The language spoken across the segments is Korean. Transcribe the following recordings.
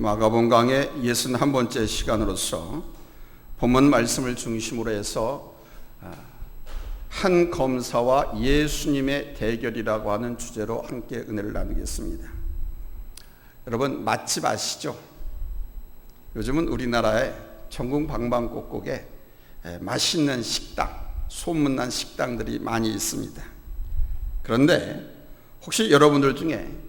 마가복음 강의 61번째 시간으로서 본문 말씀을 중심으로 해서 한 검사와 예수님의 대결이라고 하는 주제로 함께 은혜를 나누겠습니다. 여러분 맛집 아시죠? 요즘은 우리나라에 전국 방방곡곡에 맛있는 식당, 소문난 식당들이 많이 있습니다. 그런데 혹시 여러분들 중에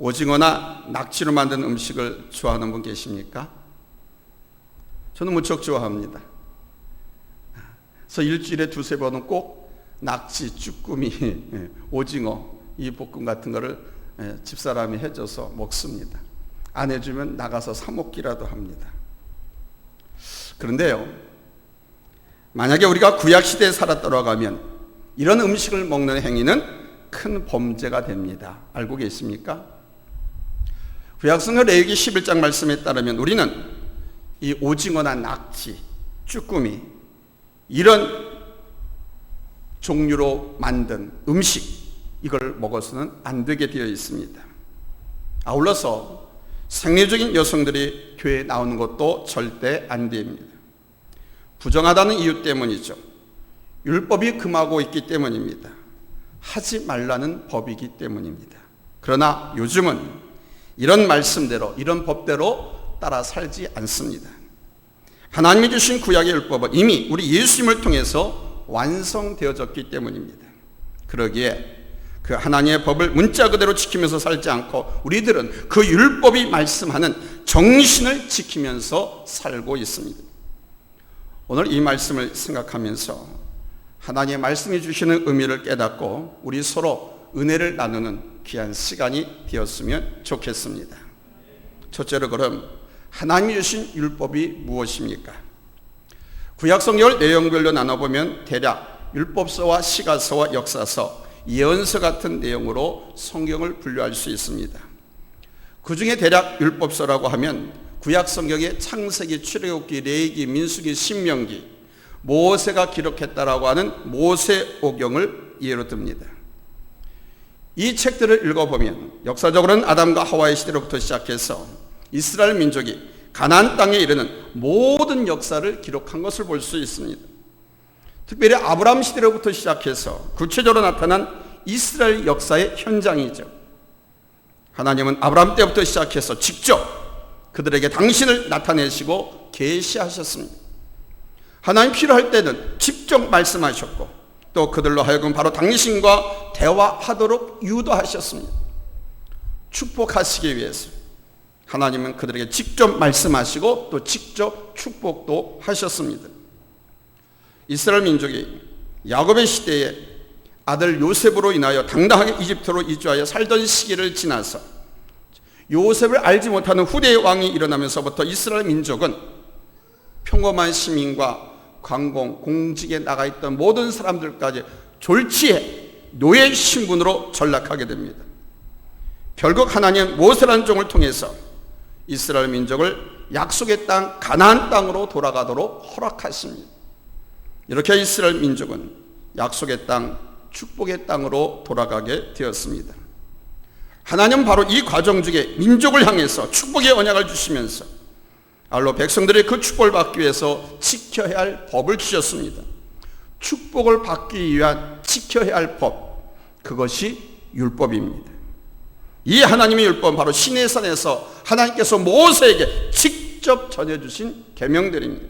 오징어나 낙지로 만든 음식을 좋아하는 분 계십니까? 저는 무척 좋아합니다. 그래서 일주일에 두세 번은 꼭 낙지, 쭈꾸미, 오징어 이 볶음 같은 거를 집사람이 해줘서 먹습니다. 안 해주면 나가서 사 먹기라도 합니다. 그런데요, 만약에 우리가 구약시대에 살았다고 하면 이런 음식을 먹는 행위는 큰 범죄가 됩니다. 알고 계십니까? 구약성경 레위기 11장 말씀에 따르면 우리는 이 오징어나 낙지, 쭈꾸미 이런 종류로 만든 음식 이걸 먹어서는 안 되게 되어 있습니다. 아울러서 생리적인 여성들이 교회에 나오는 것도 절대 안 됩니다. 부정하다는 이유 때문이죠. 율법이 금하고 있기 때문입니다. 하지 말라는 법이기 때문입니다. 그러나 요즘은 이런 말씀대로, 이런 법대로 따라 살지 않습니다. 하나님이 주신 구약의 율법은 이미 우리 예수님을 통해서 완성되어졌기 때문입니다. 그러기에 그 하나님의 법을 문자 그대로 지키면서 살지 않고 우리들은 그 율법이 말씀하는 정신을 지키면서 살고 있습니다. 오늘 이 말씀을 생각하면서 하나님의 말씀이 주시는 의미를 깨닫고 우리 서로 은혜를 나누는 귀한 시간이 되었으면 좋겠습니다. 첫째로 그럼 하나님이 주신 율법이 무엇입니까? 구약성경을 내용별로 나눠보면 대략 율법서와 시가서와 역사서, 예언서 같은 내용으로 성경을 분류할 수 있습니다. 그 중에 대략 율법서라고 하면 구약성경의 창세기, 출애굽기, 레위기, 민수기, 신명기, 모세가 기록했다라고 하는 모세오경을 예로 듭니다. 이 책들을 읽어보면 역사적으로는 아담과 하와의 시대로부터 시작해서 이스라엘 민족이 가나안 땅에 이르는 모든 역사를 기록한 것을 볼 수 있습니다. 특별히 아브라함 시대로부터 시작해서 구체적으로 나타난 이스라엘 역사의 현장이죠. 하나님은 아브라함 때부터 시작해서 직접 그들에게 당신을 나타내시고 계시하셨습니다. 하나님 필요할 때는 직접 말씀하셨고 또 그들로 하여금 바로 당신과 대화하도록 유도하셨습니다. 축복하시기 위해서 하나님은 그들에게 직접 말씀하시고 또 직접 축복도 하셨습니다. 이스라엘 민족이 야곱의 시대에 아들 요셉으로 인하여 당당하게 이집트로 이주하여 살던 시기를 지나서 요셉을 알지 못하는 후대의 왕이 일어나면서부터 이스라엘 민족은 평범한 시민과 관공, 공직에 나가 있던 모든 사람들까지 졸지에 노예 신분으로 전락하게 됩니다. 결국 하나님은 모세라는 종을 통해서 이스라엘 민족을 약속의 땅 가나안 땅으로 돌아가도록 허락하십니다. 이렇게 이스라엘 민족은 약속의 땅, 축복의 땅으로 돌아가게 되었습니다. 하나님은 바로 이 과정 중에 민족을 향해서 축복의 언약을 주시면서 알로 백성들이 그 축복을 받기 위해서 지켜야 할 법을 주셨습니다. 축복을 받기 위한 지켜야 할 법, 그것이 율법입니다. 이 하나님의 율법은 바로 시내산에서 하나님께서 모세에게 직접 전해주신 계명들입니다.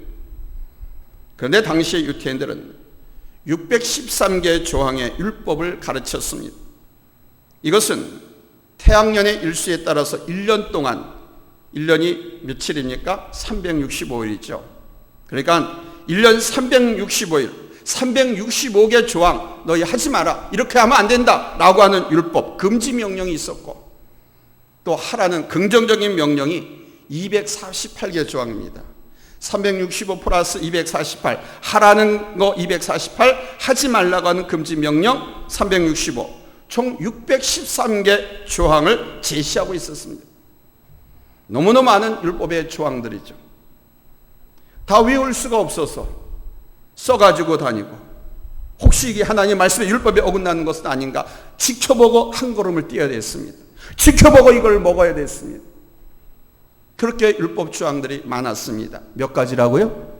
그런데 당시의 유대인들은 613개의 조항의 율법을 가르쳤습니다. 이것은 태양년의 일수에 따라서 1년 동안 1년이 며칠입니까? 365일이죠. 그러니까 1년 365일, 365개 조항 너희 하지 마라, 이렇게 하면 안 된다 라고 하는 율법, 금지 명령이 있었고 또 하라는 긍정적인 명령이 248개 조항입니다. 365 플러스 248, 하라는 거 248, 하지 말라고 하는 금지 명령 365, 총 613개 조항을 제시하고 있었습니다. 너무너무 많은 율법의 조항들이죠. 다 외울 수가 없어서 써가지고 다니고 혹시 이게 하나님의 말씀의 율법에 어긋나는 것은 아닌가 지켜보고 한 걸음을 뛰어야 됐습니다. 지켜보고 이걸 먹어야 됐습니다. 그렇게 율법 조항들이 많았습니다. 몇 가지라고요?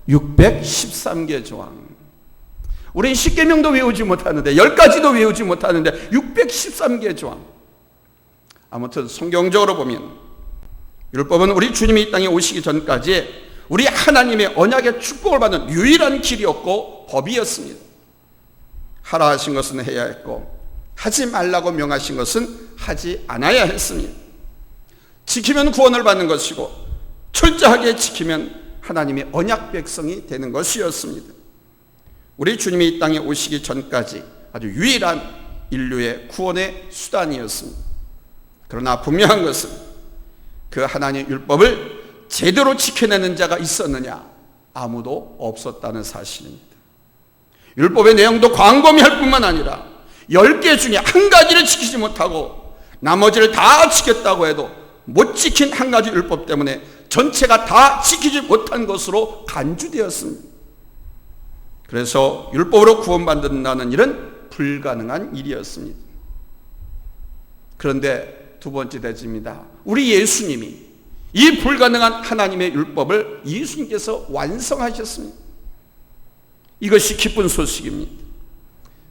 613개 조항. 우린 10계명도 외우지 못하는데, 10가지도 외우지 못하는데 613개 조항. 아무튼 성경적으로 보면 율법은 우리 주님이 이 땅에 오시기 전까지 우리 하나님의 언약의 축복을 받는 유일한 길이었고 법이었습니다. 하라 하신 것은 해야 했고, 하지 말라고 명하신 것은 하지 않아야 했습니다. 지키면 구원을 받는 것이고, 철저하게 지키면 하나님의 언약 백성이 되는 것이었습니다. 우리 주님이 이 땅에 오시기 전까지 아주 유일한 인류의 구원의 수단이었습니다. 그러나 분명한 것은 그 하나님의 율법을 제대로 지켜내는 자가 있었느냐? 아무도 없었다는 사실입니다. 율법의 내용도 광범위할 뿐만 아니라 10개 중에 한 가지를 지키지 못하고 나머지를 다 지켰다고 해도 못 지킨 한 가지 율법 때문에 전체가 다 지키지 못한 것으로 간주되었습니다. 그래서 율법으로 구원받는다는 일은 불가능한 일이었습니다. 그런데 두 번째 대지입니다. 우리 예수님이 이 불가능한 하나님의 율법을 예수님께서 완성하셨습니다. 이것이 기쁜 소식입니다.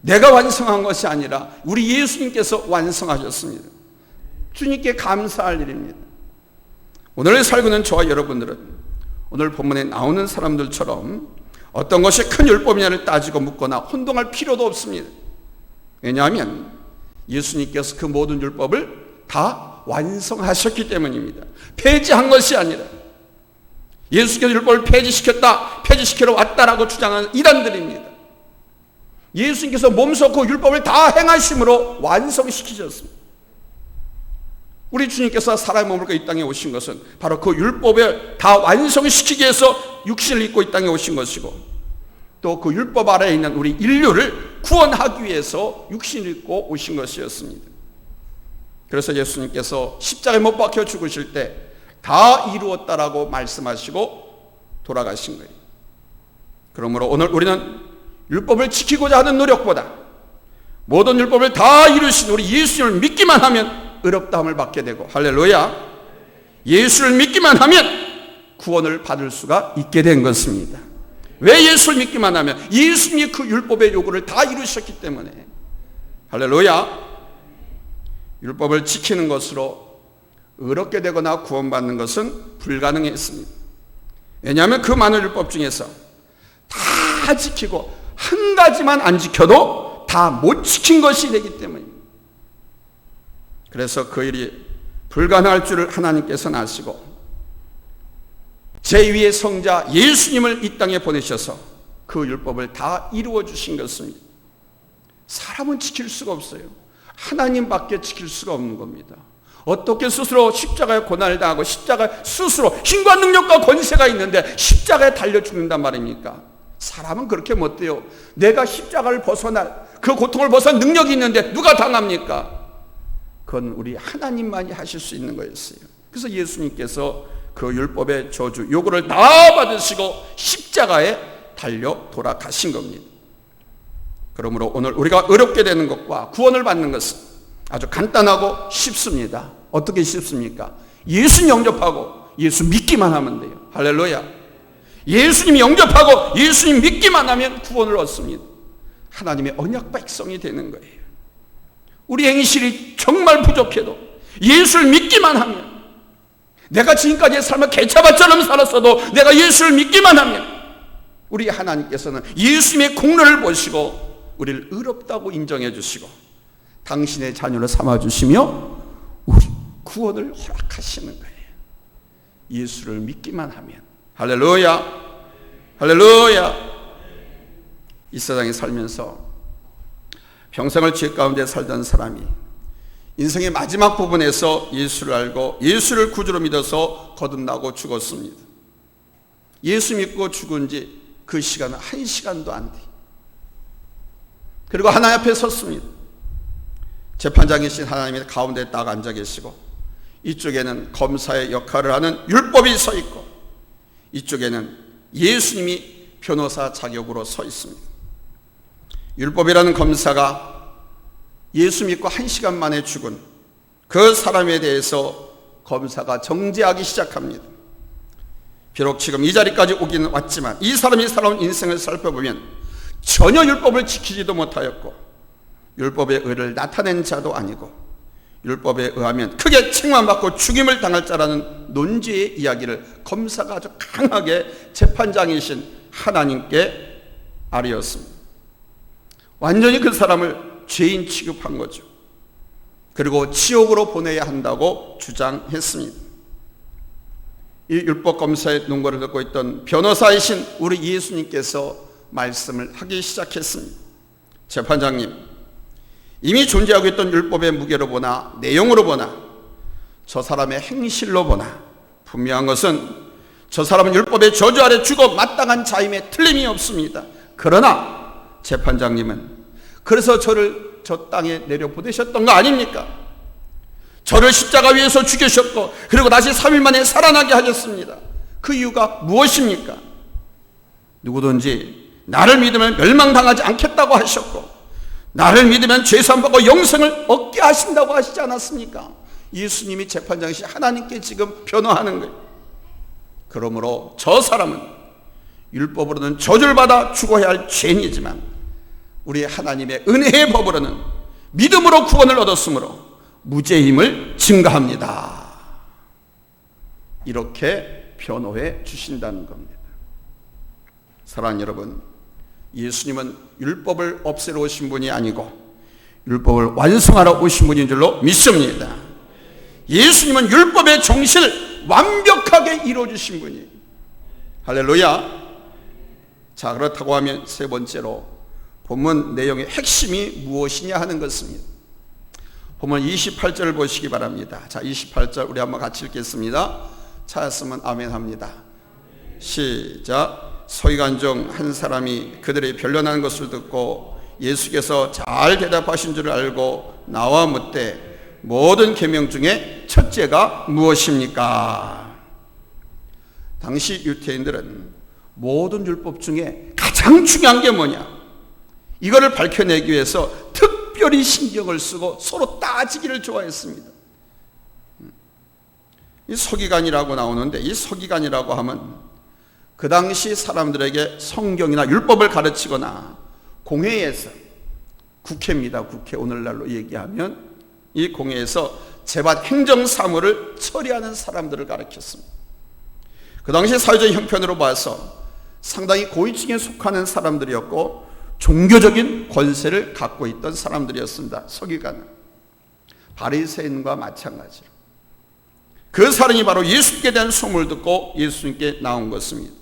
내가 완성한 것이 아니라 우리 예수님께서 완성하셨습니다. 주님께 감사할 일입니다. 오늘 살고 있는 저와 여러분들은 오늘 본문에 나오는 사람들처럼 어떤 것이 큰 율법이냐를 따지고 묻거나 혼동할 필요도 없습니다. 왜냐하면 예수님께서 그 모든 율법을 다 완성하셨기 때문입니다. 폐지한 것이 아니라, 예수께서 율법을 폐지시켰다, 폐지시키러 왔다라고 주장하는 이단들입니다. 예수님께서 몸소 그 율법을 다 행하심으로 완성시키셨습니다. 우리 주님께서 사람의 몸을 입고 이 땅에 오신 것은 바로 그 율법을 다 완성시키기 위해서 육신을 입고 이 땅에 오신 것이고, 또 그 율법 아래에 있는 우리 인류를 구원하기 위해서 육신을 입고 오신 것이었습니다. 그래서 예수님께서 십자가에 못 박혀 죽으실 때 다 이루었다라고 말씀하시고 돌아가신 거예요. 그러므로 오늘 우리는 율법을 지키고자 하는 노력보다 모든 율법을 다 이루신 우리 예수님을 믿기만 하면 의롭다함을 받게 되고, 할렐루야, 예수를 믿기만 하면 구원을 받을 수가 있게 된 것입니다. 왜 예수를 믿기만 하면? 예수님이 그 율법의 요구를 다 이루셨기 때문에. 할렐루야. 율법을 지키는 것으로 의롭게 되거나 구원받는 것은 불가능했습니다. 왜냐하면 그 많은 율법 중에서 다 지키고 한 가지만 안 지켜도 다 못 지킨 것이 되기 때문입니다. 그래서 그 일이 불가능할 줄을 하나님께서는 아시고 제2의 성자 예수님을 이 땅에 보내셔서 그 율법을 다 이루어 주신 것입니다. 사람은 지킬 수가 없어요. 하나님밖에 지킬 수가 없는 겁니다. 어떻게 스스로 십자가에 고난을 당하고 십자가 스스로 힘과 능력과 권세가 있는데 십자가에 달려 죽는단 말입니까? 사람은 그렇게 못돼요. 내가 십자가를 벗어날 그 고통을 벗어날 능력이 있는데 누가 당합니까? 그건 우리 하나님만이 하실 수 있는 거였어요. 그래서 예수님께서 그 율법의 저주 요구를 다 받으시고 십자가에 달려 돌아가신 겁니다. 그러므로 오늘 우리가 의롭게 되는 것과 구원을 받는 것은 아주 간단하고 쉽습니다. 어떻게 쉽습니까? 예수 영접하고 예수 믿기만 하면 돼요. 할렐루야. 예수님 영접하고 예수님 믿기만 하면 구원을 얻습니다. 하나님의 언약 백성이 되는 거예요. 우리 행실이 정말 부족해도 예수를 믿기만 하면, 내가 지금까지의 삶을 개차밭처럼 살았어도 내가 예수를 믿기만 하면 우리 하나님께서는 예수님의 공로를 보시고 우리를 의롭다고 인정해 주시고 당신의 자녀를 삼아주시며 우리 구원을 허락하시는 거예요. 예수를 믿기만 하면. 할렐루야, 할렐루야. 이 세상에 살면서 평생을 죄 가운데 살던 사람이 인생의 마지막 부분에서 예수를 알고 예수를 구주로 믿어서 거듭나고 죽었습니다. 예수 믿고 죽은 지 그 시간은 1시간도 안 돼. 그리고 하나님 앞에 섰습니다. 재판장이신 하나님이 가운데 딱 앉아 계시고 이쪽에는 검사의 역할을 하는 율법이 서 있고 이쪽에는 예수님이 변호사 자격으로 서 있습니다. 율법이라는 검사가 예수 믿고 1시간 만에 죽은 그 사람에 대해서 검사가 정죄하기 시작합니다. 비록 지금 이 자리까지 오기는 왔지만 이 사람이 살아온 인생을 살펴보면 전혀 율법을 지키지도 못하였고 율법의 의를 나타낸 자도 아니고 율법에 의하면 크게 책망받고 죽임을 당할 자라는 논지의 이야기를 검사가 아주 강하게 재판장이신 하나님께 아뢰었습니다. 완전히 그 사람을 죄인 취급한 거죠. 그리고 지옥으로 보내야 한다고 주장했습니다. 이 율법 검사의 논거를 듣고 있던 변호사이신 우리 예수님께서 말씀을 하기 시작했습니다. 재판장님, 이미 존재하고 있던 율법의 무게로 보나 내용으로 보나 저 사람의 행실로 보나 분명한 것은 저 사람은 율법의 저주 아래 죽어 마땅한 자임에 틀림이 없습니다. 그러나 재판장님은 그래서 저를 저 땅에 내려보내셨던 거 아닙니까? 저를 십자가 위에서 죽이셨고 그리고 다시 3일 만에 살아나게 하셨습니다. 그 이유가 무엇입니까? 누구든지 나를 믿으면 멸망당하지 않겠다고 하셨고 나를 믿으면 죄사함받고 영생을 얻게 하신다고 하시지 않았습니까? 예수님이 재판장이신 하나님께 지금 변호하는 거예요. 그러므로 저 사람은 율법으로는 저주를 받아 죽어야 할 죄인이지만 우리 하나님의 은혜의 법으로는 믿음으로 구원을 얻었으므로 무죄임을 증거합니다. 이렇게 변호해 주신다는 겁니다. 사랑하는 여러분, 예수님은 율법을 없애러 오신 분이 아니고 율법을 완성하러 오신 분인 줄로 믿습니다. 예수님은 율법의 정신을 완벽하게 이루어주신 분이에요. 할렐루야. 자, 그렇다고 하면 세 번째로 본문 내용의 핵심이 무엇이냐 하는 것입니다. 본문 28절을 보시기 바랍니다. 자, 28절 우리 한번 같이 읽겠습니다. 찾았으면 아멘 합니다. 시작. 서기관 중 한 사람이 그들의 변론하는 것을 듣고 예수께서 잘 대답하신 줄 알고 나와 묻되 모든 계명 중에 첫째가 무엇입니까? 당시 유대인들은 모든 율법 중에 가장 중요한 게 뭐냐? 이거를 밝혀내기 위해서 특별히 신경을 쓰고 서로 따지기를 좋아했습니다. 이 서기관이라고 나오는데 이 서기관이라고 하면 그 당시 사람들에게 성경이나 율법을 가르치거나 공회에서, 국회입니다. 국회 오늘날로 얘기하면 이 공회에서 제밭 행정 사무를 처리하는 사람들을 가르쳤습니다. 그 당시 사회적 형편으로 봐서 상당히 고위층에 속하는 사람들이었고 종교적인 권세를 갖고 있던 사람들이었습니다. 서기관은 바리새인과 마찬가지로 그 사람이 바로 예수님께 대한 소문을 듣고 예수님께 나온 것입니다.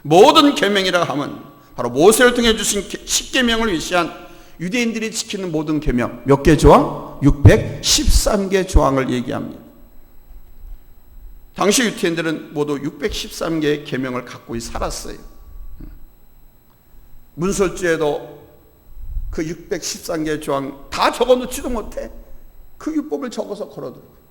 모든 계명이라 하면 바로 모세를 통해 주신 10계명을 위시한 유대인들이 지키는 모든 계명 몇 개 조항? 613개 조항을 얘기합니다. 당시 유대인들은 모두 613개의 계명을 갖고 살았어요. 문설주에도 그 613개의 조항 다 적어놓지도 못해. 그 율법을 적어서 걸어두고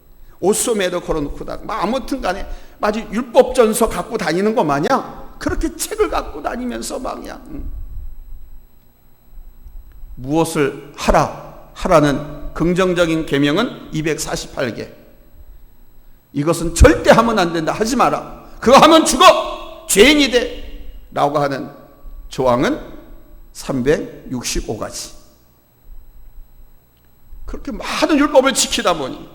옷소매도 걸어놓고 다 아무튼 간에 마치 율법전서 갖고 다니는 거 마냥 그렇게 책을 갖고 다니면서 막야 무엇을 하라는 긍정적인 계명은 248개. 이것은 절대 하면 안 된다. 하지 마라. 그거 하면 죽어. 죄인이 돼. 라고 하는 조항은 365가지. 그렇게 많은 율법을 지키다 보니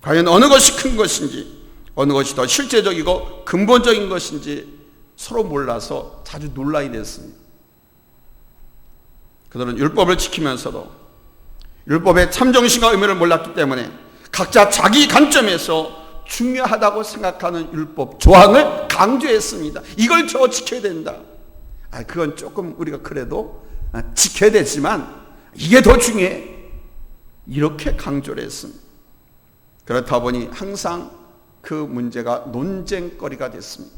과연 어느 것이 큰 것인지 어느 것이 더 실제적이고 근본적인 것인지 서로 몰라서 자주 논란이 됐습니다. 그들은 율법을 지키면서도 율법의 참정신과 의미를 몰랐기 때문에 각자 자기 관점에서 중요하다고 생각하는 율법 조항을 강조했습니다. 이걸 저 지켜야 된다. 그건 조금 우리가 그래도 지켜야 되지만 이게 더 중요해. 이렇게 강조를 했습니다. 그렇다 보니 항상 그 문제가 논쟁거리가 됐습니다.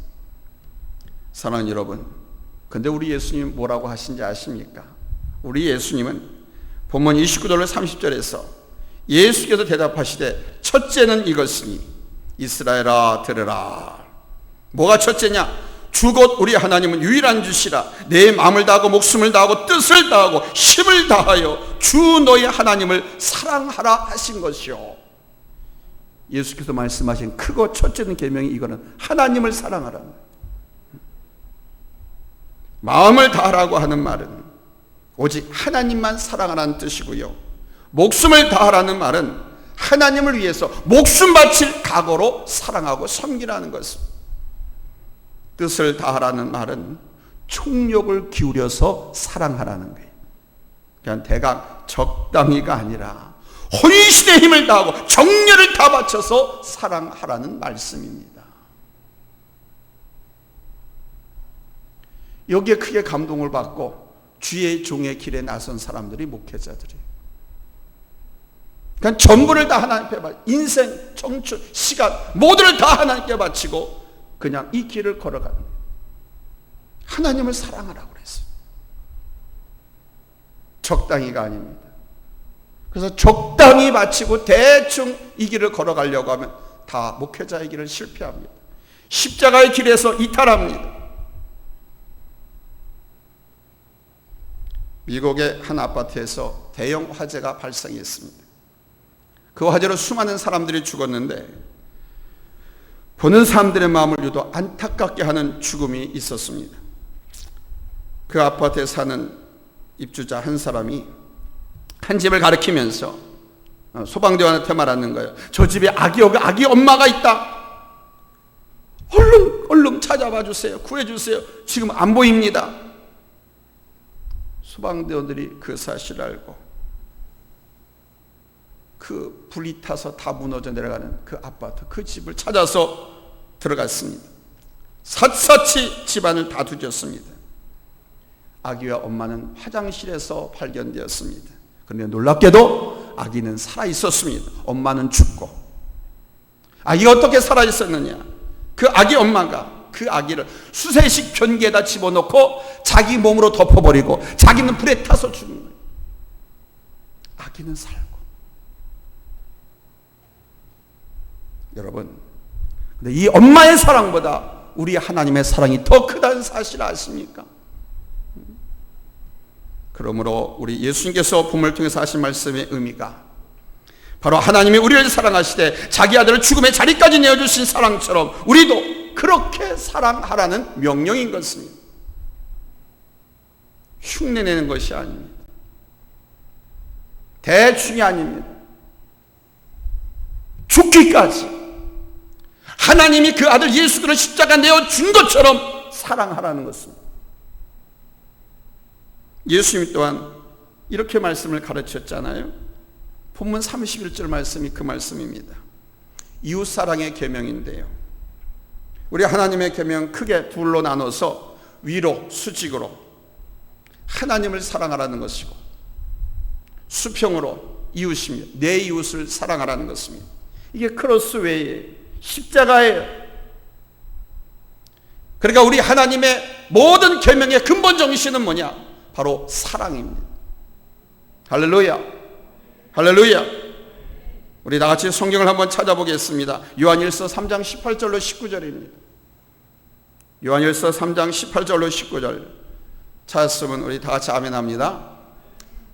사랑하는 여러분, 근데 우리 예수님 뭐라고 하신지 아십니까? 우리 예수님은 본문 29절 30절에서 예수께서 대답하시되 첫째는 이것이니 이스라엘아 들으라. 뭐가 첫째냐? 주 곧 우리 하나님은 유일한 주시라. 내 마음을 다하고 목숨을 다하고 뜻을 다하고 힘을 다하여 주 너희 하나님을 사랑하라 하신 것이요. 예수께서 말씀하신 크고 첫째는 계명이 이거는 하나님을 사랑하라는 거예요. 마음을 다하라고 하는 말은 오직 하나님만 사랑하라는 뜻이고요. 목숨을 다하라는 말은 하나님을 위해서 목숨 바칠 각오로 사랑하고 섬기라는 것입니다. 뜻을 다하라는 말은 총력을 기울여서 사랑하라는 거예요. 그냥 대강 적당히가 아니라 혼신의 힘을 다하고 정열을 다 바쳐서 사랑하라는 말씀입니다. 여기에 크게 감동을 받고 주의 종의 길에 나선 사람들이 목회자들이에요. 그러니까 전부를 다 하나님께 바치고 인생, 청춘, 시간 모두를 다 하나님께 바치고 그냥 이 길을 걸어가는 거예요. 하나님을 사랑하라고 그랬어요. 적당히가 아닙니다. 그래서 적당히 바치고 대충 이 길을 걸어가려고 하면 다 목회자의 길을 실패합니다. 십자가의 길에서 이탈합니다. 미국의 한 아파트에서 대형 화재가 발생했습니다. 그 화재로 수많은 사람들이 죽었는데 보는 사람들의 마음을 유독 안타깝게 하는 죽음이 있었습니다. 그 아파트에 사는 입주자 한 사람이 한 집을 가리키면서 소방대원한테 말하는 거예요. 저 집에 아기 엄마가 있다. 얼른 찾아봐 주세요. 구해주세요. 지금 안 보입니다. 소방대원들이 그 사실을 알고 그 불이 타서 다 무너져 내려가는 그 아파트, 그 집을 찾아서 들어갔습니다. 샅샅이 집안을 다 뒤졌습니다. 아기와 엄마는 화장실에서 발견되었습니다. 그런데 놀랍게도 아기는 살아있었습니다. 엄마는 죽고. 아기가 어떻게 살아있었느냐? 그 아기 엄마가 그 아기를 수세식 변기에다 집어넣고 자기 몸으로 덮어버리고 자기는 불에 타서 죽은 거예요. 아기는 살고. 여러분, 근데 이 엄마의 사랑보다 우리 하나님의 사랑이 더 크다는 사실 아십니까? 그러므로 우리 예수님께서 복음을 통해서 하신 말씀의 의미가 바로 하나님이 우리를 사랑하시되 자기 아들을 죽음의 자리까지 내어주신 사랑처럼 우리도 그렇게 사랑하라는 명령인 것입니다. 흉내내는 것이 아닙니다. 대충이 아닙니다. 죽기까지 하나님이 그 아들 예수를 십자가 내어준 것처럼 사랑하라는 것입니다. 예수님 또한 이렇게 말씀을 가르쳤잖아요. 본문 31절 말씀이 그 말씀입니다. 이웃사랑의 계명인데요, 우리 하나님의 계명 크게 둘로 나눠서 위로 수직으로 하나님을 사랑하라는 것이고, 수평으로 이웃이며 내 이웃을 사랑하라는 것입니다. 이게 크로스웨이의 십자가예요. 그러니까 우리 하나님의 모든 계명의 근본 정신은 뭐냐? 바로 사랑입니다. 할렐루야, 할렐루야. 우리 다 같이 성경을 한번 찾아보겠습니다. 요한일서 3장 18절로 19절입니다. 요한일서 3장 18절로 19절 찾았으면 우리 다 같이 아멘합니다.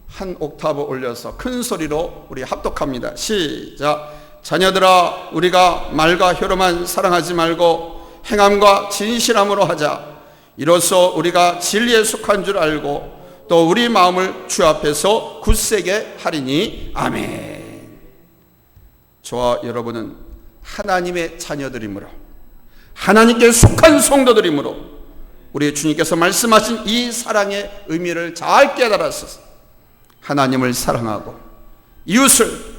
한 옥타브 올려서 큰 소리로 우리 합독합니다. 시작. 자녀들아, 우리가 말과 혀로만 사랑하지 말고 행함과 진실함으로 하자. 이로써 우리가 진리에 속한 줄 알고 또 우리 마음을 주 앞에서 굳세게 하리니. 아멘. 저와 여러분은 하나님의 자녀들이므로, 하나님께 속한 성도들이므로 우리 주님께서 말씀하신 이 사랑의 의미를 잘 깨달아서 하나님을 사랑하고 이웃을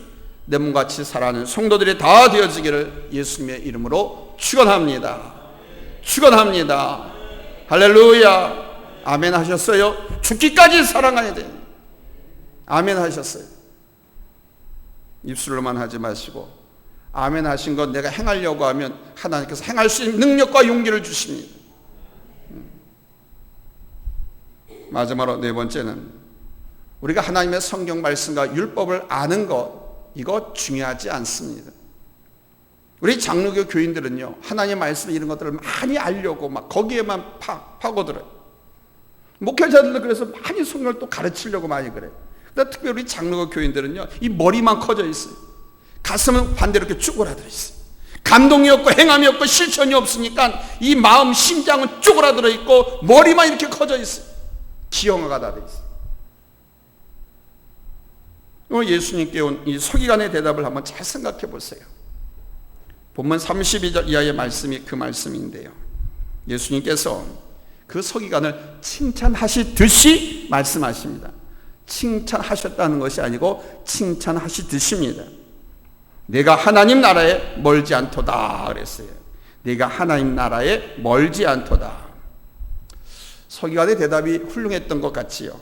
내 몸같이 사랑하는 성도들이 다 되어지기를 예수님의 이름으로 축원합니다. 축원합니다. 할렐루야. 아멘 하셨어요? 죽기까지 사랑해야 돼요. 아멘 하셨어요? 입술로만 하지 마시고 아멘 하신 것 내가 행하려고 하면 하나님께서 행할 수 있는 능력과 용기를 주십니다. 마지막으로 네 번째는 우리가 하나님의 성경 말씀과 율법을 아는 것, 이거 중요하지 않습니다. 우리 장로교 교인들은요, 하나님 말씀 이런 것들을 많이 알려고 막 거기에만 파고들어요. 목회자들도 그래서 많이 성경을 또 가르치려고 많이 그래요. 근데 특별히 우리 장로교 교인들은요, 이 머리만 커져 있어요. 가슴은 반대로 이렇게 쪼그라들어 있어요. 감동이 없고 행함이 없고 실천이 없으니까 이 마음, 심장은 쪼그라들어 있고 머리만 이렇게 커져 있어요. 기형아가 다 돼 있어요. 오늘 예수님께 온 이 서기관의 대답을 한번 잘 생각해 보세요. 본문 32절 이하의 말씀이 그 말씀인데요, 예수님께서 그 서기관을 칭찬하시듯이 말씀하십니다. 칭찬하셨다는 것이 아니고 칭찬하시듯입니다. 내가 하나님 나라에 멀지 않도다 그랬어요. 내가 하나님 나라에 멀지 않도다. 서기관의 대답이 훌륭했던 것 같지요.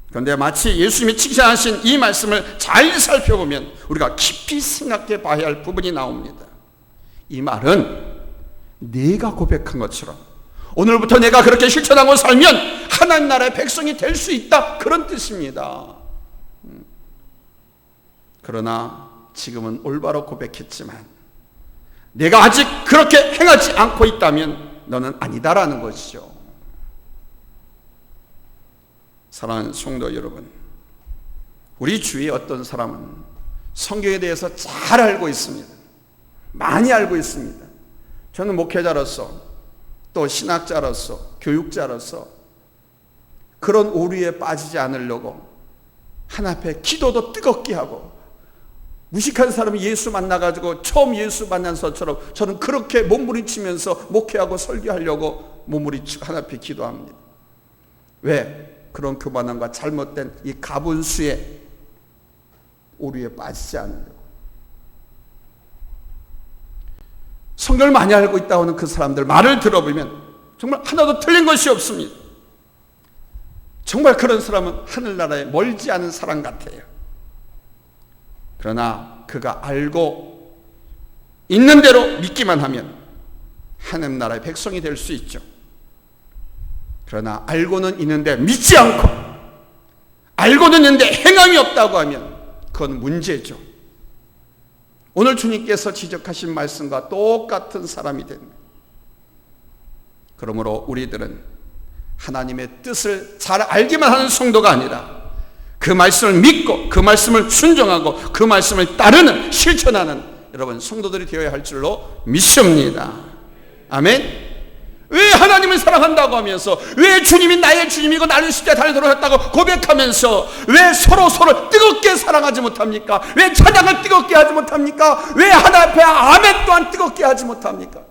그런데 마치 예수님이 칭찬하신 이 말씀을 잘 살펴보면 우리가 깊이 생각해 봐야 할 부분이 나옵니다. 이 말은 내가 고백한 것처럼 오늘부터 내가 그렇게 실천하고 살면 하나님 나라의 백성이 될 수 있다, 그런 뜻입니다. 그러나 지금은 올바로 고백했지만 내가 아직 그렇게 행하지 않고 있다면 너는 아니다라는 것이죠. 사랑하는 성도 여러분, 우리 주위에 어떤 사람은 성경에 대해서 잘 알고 있습니다. 많이 알고 있습니다. 저는 목회자로서 또 신학자로서 교육자로서 그런 오류에 빠지지 않으려고 하나님 앞에 기도도 뜨겁게 하고, 무식한 사람이 예수 만나가지고 처음 예수 만난 것처럼 저는 그렇게 몸부림치면서 목회하고 설교하려고 몸부림치고 하나님 앞에 기도합니다. 왜? 그런 교만함과 잘못된 이 가분수의 오류에 빠지지 않으려고. 성경을 많이 알고 있다고 하는 그 사람들 말을 들어보면 정말 하나도 틀린 것이 없습니다. 정말 그런 사람은 하늘나라에 멀지 않은 사람 같아요. 그러나 그가 알고 있는 대로 믿기만 하면 하나님 나라의 백성이 될 수 있죠. 그러나 알고는 있는데 믿지 않고, 알고는 있는데 행함이 없다고 하면 그건 문제죠. 오늘 주님께서 지적하신 말씀과 똑같은 사람이 됩니다. 그러므로 우리들은 하나님의 뜻을 잘 알기만 하는 성도가 아니라 그 말씀을 믿고 그 말씀을 순종하고 그 말씀을 따르는, 실천하는 여러분 성도들이 되어야 할 줄로 믿습니다. 아멘. 왜 하나님을 사랑한다고 하면서, 왜 주님이 나의 주님이고 나를 십자가에 달려 돌아갔다고 고백하면서 왜 서로를 뜨겁게 사랑하지 못합니까? 왜 찬양을 뜨겁게 하지 못합니까? 왜 하나님 앞에 아멘 또한 뜨겁게 하지 못합니까?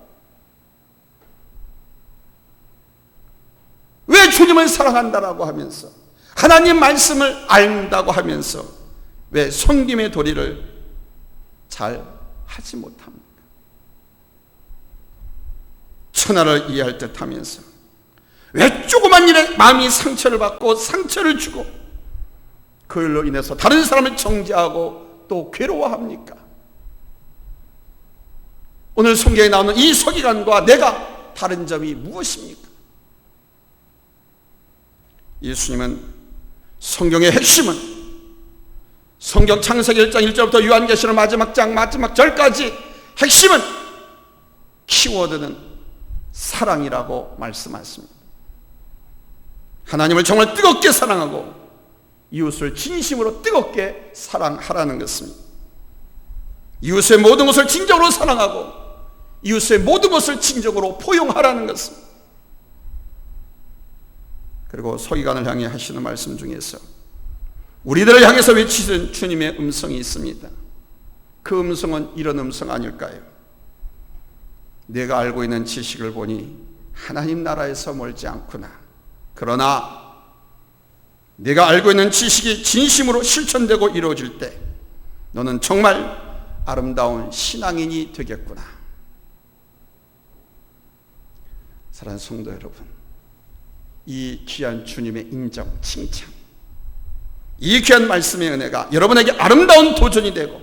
왜 주님을 사랑한다라고 하면서, 하나님 말씀을 안다고 하면서 왜 섬김의 도리를 잘 하지 못합니까? 천하를 이해할 듯 하면서 왜 조그만 일에 마음이 상처를 받고 상처를 주고 그 일로 인해서 다른 사람을 정죄하고 또 괴로워합니까? 오늘 성경에 나오는 이 서기관과 내가 다른 점이 무엇입니까? 예수님은 성경의 핵심은, 성경 창세기 1장 1절부터 요한계시록 마지막 장 마지막 절까지 핵심은, 키워드는 사랑이라고 말씀하십니다. 하나님을 정말 뜨겁게 사랑하고 이웃을 진심으로 뜨겁게 사랑하라는 것입니다. 이웃의 모든 것을 진정으로 사랑하고 이웃의 모든 것을 진정으로 포용하라는 것입니다. 그리고 서기관을 향해 하시는 말씀 중에서 우리들을 향해서 외치는 주님의 음성이 있습니다. 그 음성은 이런 음성 아닐까요? 내가 알고 있는 지식을 보니 하나님 나라에서 멀지 않구나. 그러나 내가 알고 있는 지식이 진심으로 실천되고 이루어질 때 너는 정말 아름다운 신앙인이 되겠구나. 사랑하는 성도 여러분, 이 귀한 주님의 인정, 칭찬, 이 귀한 말씀의 은혜가 여러분에게 아름다운 도전이 되고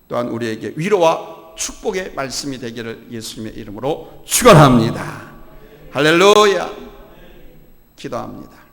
또한 우리에게 위로와 축복의 말씀이 되기를 예수님의 이름으로 축원합니다. 할렐루야. 기도합니다.